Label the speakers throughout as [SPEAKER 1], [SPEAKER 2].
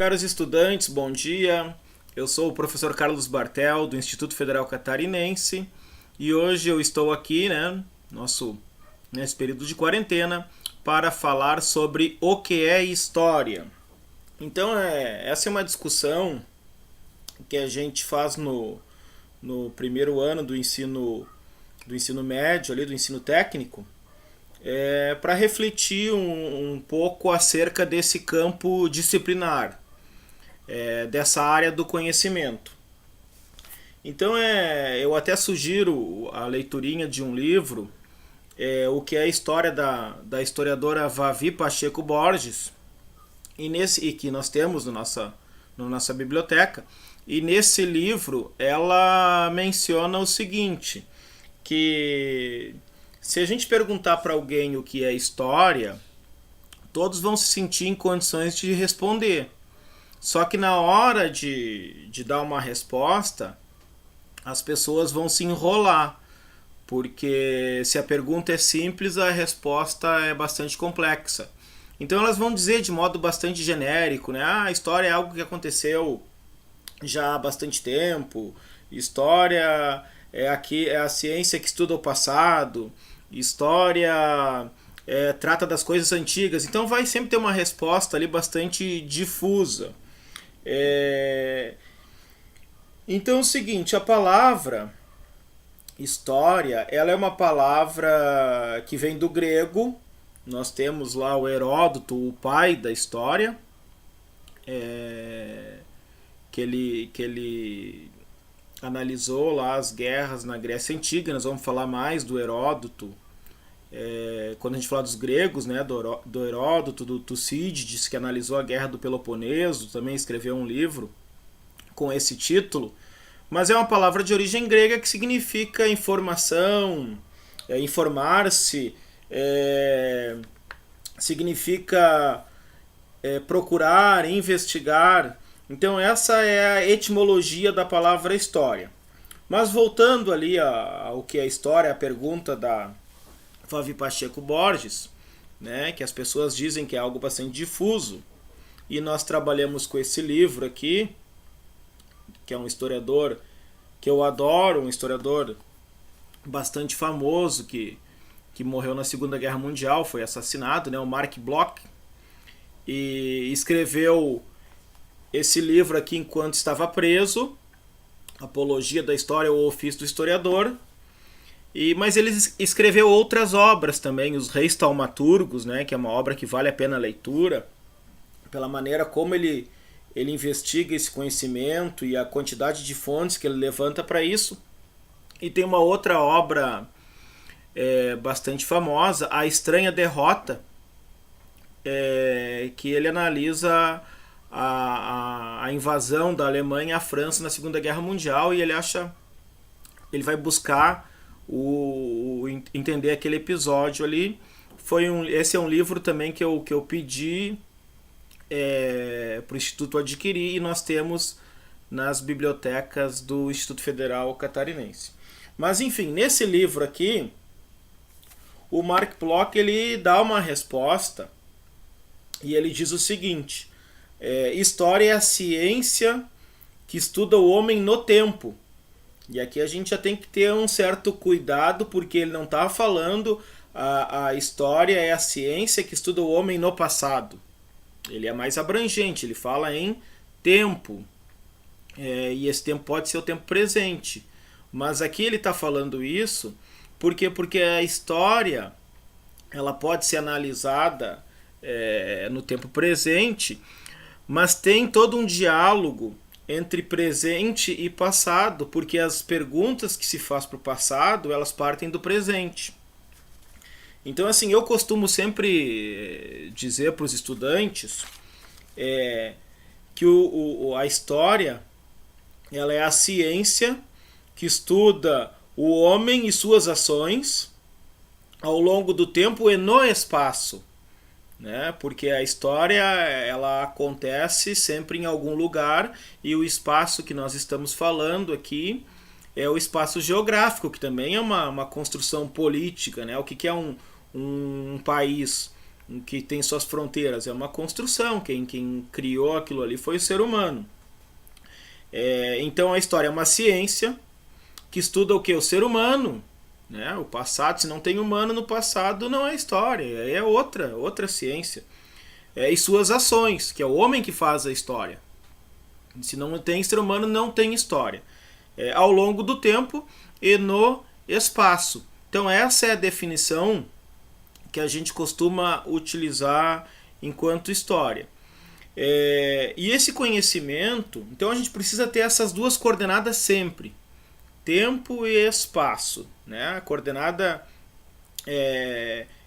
[SPEAKER 1] Caros estudantes, bom dia. Eu sou o professor Carlos Bartel, do Instituto Federal Catarinense, e hoje eu estou aqui, nesse período de quarentena, para falar sobre o que é história. Então, essa é uma discussão que a gente faz no primeiro ano do ensino médio, ali, do ensino técnico, para refletir um pouco acerca desse campo disciplinar, dessa área do conhecimento. Então eu até sugiro a leiturinha de um livro, o que é a história da historiadora Vavi Pacheco Borges, e que nós temos na nossa biblioteca. E nesse livro ela menciona o seguinte, que se a gente perguntar para alguém o que é história, todos vão se sentir em condições de responder. Só que na hora de dar uma resposta, as pessoas vão se enrolar, porque se a pergunta é simples, a resposta é bastante complexa. Então elas vão dizer de modo bastante genérico, né? A história é algo que aconteceu já há bastante tempo, história é a ciência que estuda o passado, história trata das coisas antigas. Então vai sempre ter uma resposta ali bastante difusa. Então é o seguinte, a palavra história, ela é uma palavra que vem do grego. Nós temos lá o Heródoto, o pai da história, que ele analisou lá as guerras na Grécia Antiga. Nós vamos falar mais do Heródoto quando a gente falar dos gregos, né, do Heródoto, do Tucídides, que analisou a guerra do Peloponeso, também escreveu um livro com esse título. Mas é uma palavra de origem grega que significa informação, informar-se, significa procurar, investigar. Então essa é a etimologia da palavra história. Mas voltando ali ao que é história, a pergunta da Vavi Pacheco Borges, né, que as pessoas dizem que é algo bastante difuso, e nós trabalhamos com esse livro aqui, que é um historiador que eu adoro, um historiador bastante famoso que morreu na Segunda Guerra Mundial, foi assassinado, né, o Mark Bloch, e escreveu esse livro aqui enquanto estava preso, Apologia da História ou Ofício do Historiador. Mas ele escreveu outras obras também, Os Reis Taumaturgos, né, que é uma obra que vale a pena a leitura, pela maneira como ele investiga esse conhecimento e a quantidade de fontes que ele levanta para isso. E tem uma outra obra bastante famosa, A Estranha Derrota, que ele analisa a invasão da Alemanha à França na Segunda Guerra Mundial, e ele vai buscar entender aquele episódio ali. Esse é um livro também que eu pedi para o Instituto adquirir, e nós temos nas bibliotecas do Instituto Federal Catarinense. Mas enfim, nesse livro aqui, o Mark Bloch ele dá uma resposta, e ele diz o seguinte: história é a ciência que estuda o homem no tempo. E aqui a gente já tem que ter um certo cuidado, porque ele não está falando a história é a ciência que estuda o homem no passado. Ele é mais abrangente, ele fala em tempo. E esse tempo pode ser o tempo presente. Mas aqui ele está falando isso porque a história ela pode ser analisada no tempo presente, mas tem todo um diálogo entre presente e passado, porque as perguntas que se faz para o passado, elas partem do presente. Então, assim, eu costumo sempre dizer para os estudantes que a história ela é a ciência que estuda o homem e suas ações ao longo do tempo e no espaço, né? Porque a história ela acontece sempre em algum lugar, e o espaço que nós estamos falando aqui é o espaço geográfico, que também é uma construção política, né? O que é um país? que tem suas fronteiras, é uma construção. Quem criou aquilo ali foi o ser humano. Então a história é uma ciência que estuda o que? O ser humano. Né? O passado, se não tem humano no passado, não é história, é outra ciência. E suas ações, que é o homem que faz a história. Se não tem ser humano, não tem história. Ao longo do tempo e no espaço. Então essa é a definição que a gente costuma utilizar enquanto história. E esse conhecimento, então a gente precisa ter essas duas coordenadas sempre. Tempo e espaço. Né? A coordenada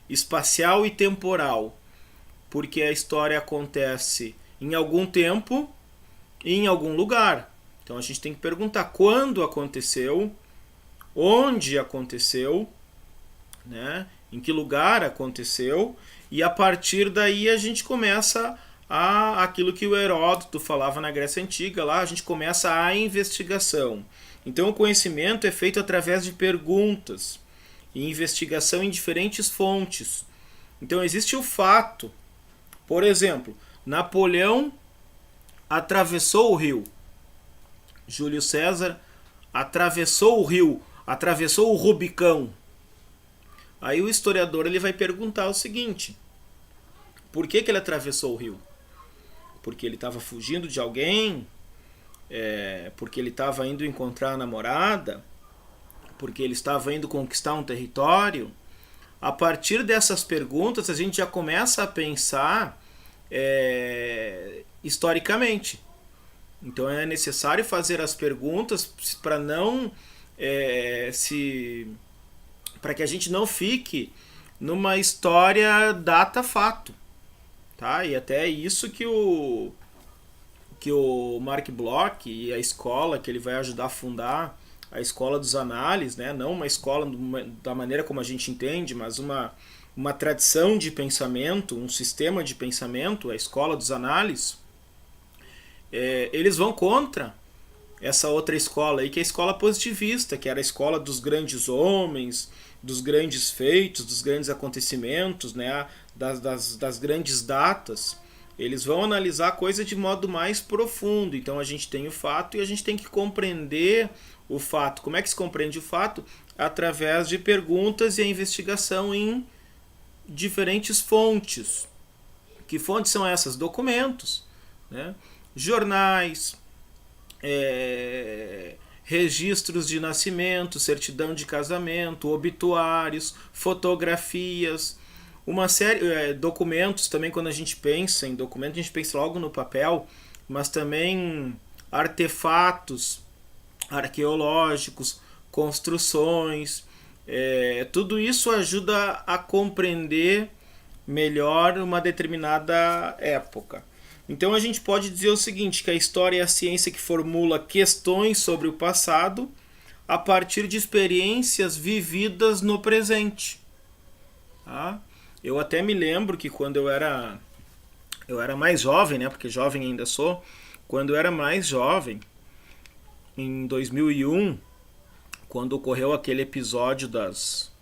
[SPEAKER 1] espacial e temporal. Porque a história acontece em algum tempo e em algum lugar. Então a gente tem que perguntar quando aconteceu, onde aconteceu, né? Em que lugar aconteceu, e a partir daí a gente começa aquilo que o Heródoto falava na Grécia Antiga, lá a gente começa a investigação. Então o conhecimento é feito através de perguntas e investigação em diferentes fontes. Então existe o fato, por exemplo, Napoleão atravessou o rio. Júlio César atravessou o rio, atravessou o Rubicão. Aí o historiador ele vai perguntar o seguinte: por que ele atravessou o rio? Porque ele estava fugindo de alguém? Porque ele estava indo encontrar a namorada? Porque ele estava indo conquistar um território? A partir dessas perguntas a gente já começa a pensar historicamente. Então é necessário fazer as perguntas para não para que a gente não fique numa história data-fato. Tá? E até isso que o Mark Bloch e a escola que ele vai ajudar a fundar, a escola dos análises, né? Não uma escola da maneira como a gente entende, mas uma tradição de pensamento, um sistema de pensamento, a escola dos análises, eles vão contra essa outra escola aí, que é a escola positivista, que era a escola dos grandes homens, dos grandes feitos, dos grandes acontecimentos, né, das grandes datas. Eles vão analisar a coisa de modo mais profundo. Então a gente tem o fato e a gente tem que compreender o fato. Como é que se compreende o fato? Através de perguntas e a investigação em diferentes fontes. Que fontes são essas? Documentos, né? Jornais, registros de nascimento, certidão de casamento, obituários, fotografias, uma série documentos também. Quando a gente pensa em documento, a gente pensa logo no papel, mas também artefatos arqueológicos, construções, tudo isso ajuda a compreender melhor uma determinada época. Então a gente pode dizer o seguinte, que a história é a ciência que formula questões sobre o passado a partir de experiências vividas no presente. Tá? Eu até me lembro que quando eu era mais jovem, né, porque jovem ainda sou, quando eu era mais jovem, em 2001, quando ocorreu aquele episódio das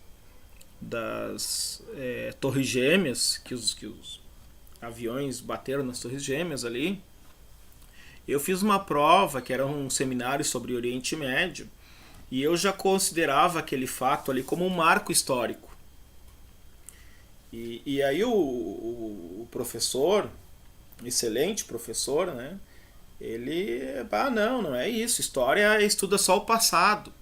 [SPEAKER 1] Torres Gêmeas, que os aviões bateram nas Torres Gêmeas ali, eu fiz uma prova que era um seminário sobre o Oriente Médio, e eu já considerava aquele fato ali como um marco histórico. E aí o professor, excelente professor, né, ele, não é isso, história estuda só o passado.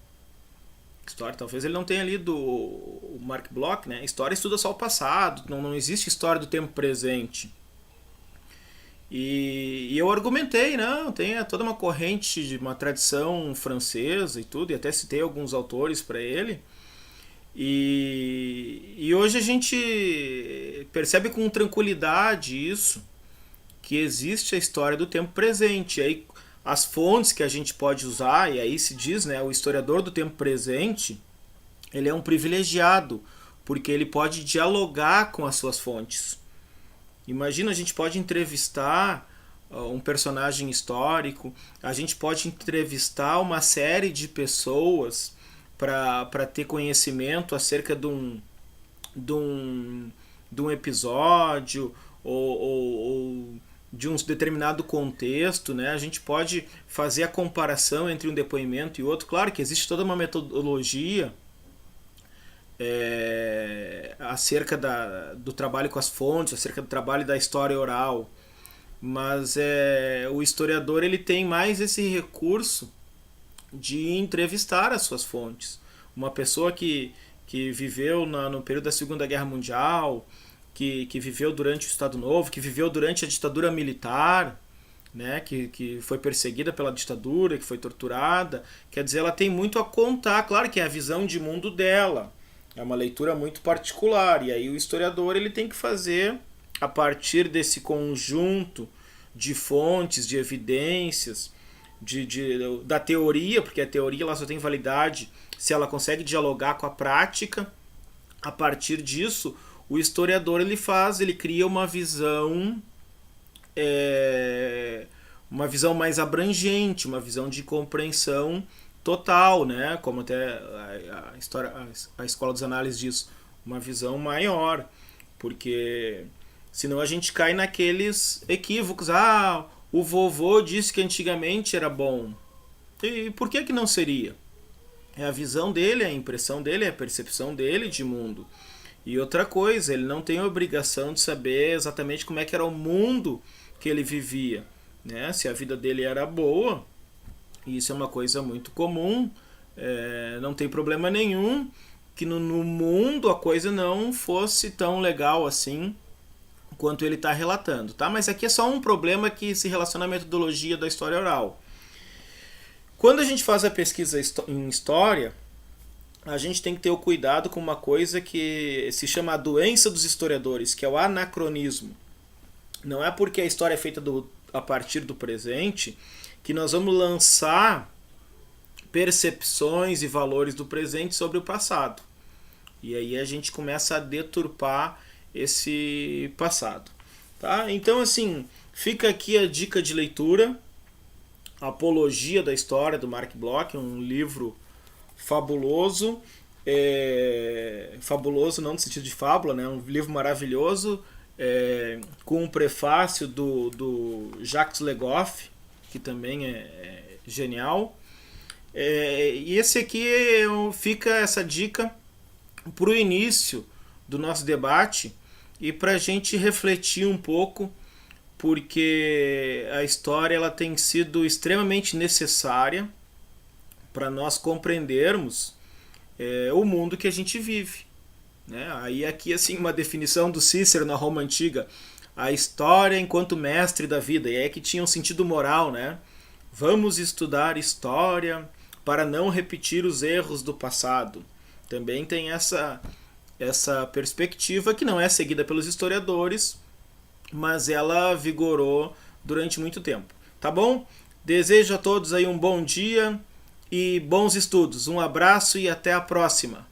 [SPEAKER 1] História, talvez ele não tenha lido o Mark Bloch, né? História estuda só o passado, não existe história do tempo presente. E eu argumentei, não, tem toda uma corrente de uma tradição francesa e tudo, e até citei alguns autores para ele. E hoje a gente percebe com tranquilidade isso, que existe a história do tempo presente. E aí as fontes que a gente pode usar, e aí se diz, né, o historiador do tempo presente, ele é um privilegiado, porque ele pode dialogar com as suas fontes. Imagina, a gente pode entrevistar um personagem histórico, a gente pode entrevistar uma série de pessoas para ter conhecimento acerca de um de um episódio ou de um determinado contexto, né? A gente pode fazer a comparação entre um depoimento e outro. Claro que existe toda uma metodologia acerca do trabalho com as fontes, acerca do trabalho da história oral, mas o historiador ele tem mais esse recurso de entrevistar as suas fontes. Uma pessoa que viveu no período da Segunda Guerra Mundial, que viveu durante o Estado Novo, que viveu durante a ditadura militar, né, que foi perseguida pela ditadura, que foi torturada, quer dizer, ela tem muito a contar. Claro que é a visão de mundo dela, é uma leitura muito particular, e aí o historiador ele tem que fazer, a partir desse conjunto de fontes, de evidências, da teoria, porque a teoria ela só tem validade se ela consegue dialogar com a prática. A partir disso, o historiador ele cria uma visão mais abrangente, uma visão de compreensão total, né? Como até a Escola dos Análises diz, uma visão maior, porque senão a gente cai naqueles equívocos. O vovô disse que antigamente era bom. E por que não seria? É a visão dele, a impressão dele, a percepção dele de mundo. E outra coisa, ele não tem a obrigação de saber exatamente como é que era o mundo que ele vivia, né? Se a vida dele era boa, e isso é uma coisa muito comum, não tem problema nenhum que no mundo a coisa não fosse tão legal assim quanto ele está relatando, tá? Mas aqui é só um problema que se relaciona à metodologia da história oral. Quando a gente faz a pesquisa em história, a gente tem que ter o cuidado com uma coisa que se chama a doença dos historiadores, que é o anacronismo. Não é porque a história é feita a partir do presente que nós vamos lançar percepções e valores do presente sobre o passado. E aí a gente começa a deturpar esse passado. Tá? Então, assim, fica aqui a dica de leitura, Apologia da História, do Mark Bloch, um livro fabuloso, fabuloso não no sentido de fábula, né? Um livro maravilhoso, com um prefácio do Jacques Le Goff, que também é genial. E esse aqui fica essa dica para o início do nosso debate e para a gente refletir um pouco, porque a história ela tem sido extremamente necessária para nós compreendermos o mundo que a gente vive, né? Aí aqui assim uma definição do Cícero na Roma Antiga: a história enquanto mestre da vida. E é que tinha um sentido moral, né? Vamos estudar história para não repetir os erros do passado. Também tem essa perspectiva que não é seguida pelos historiadores, mas ela vigorou durante muito tempo. Tá bom? Desejo a todos aí um bom dia e bons estudos. Um abraço e até a próxima.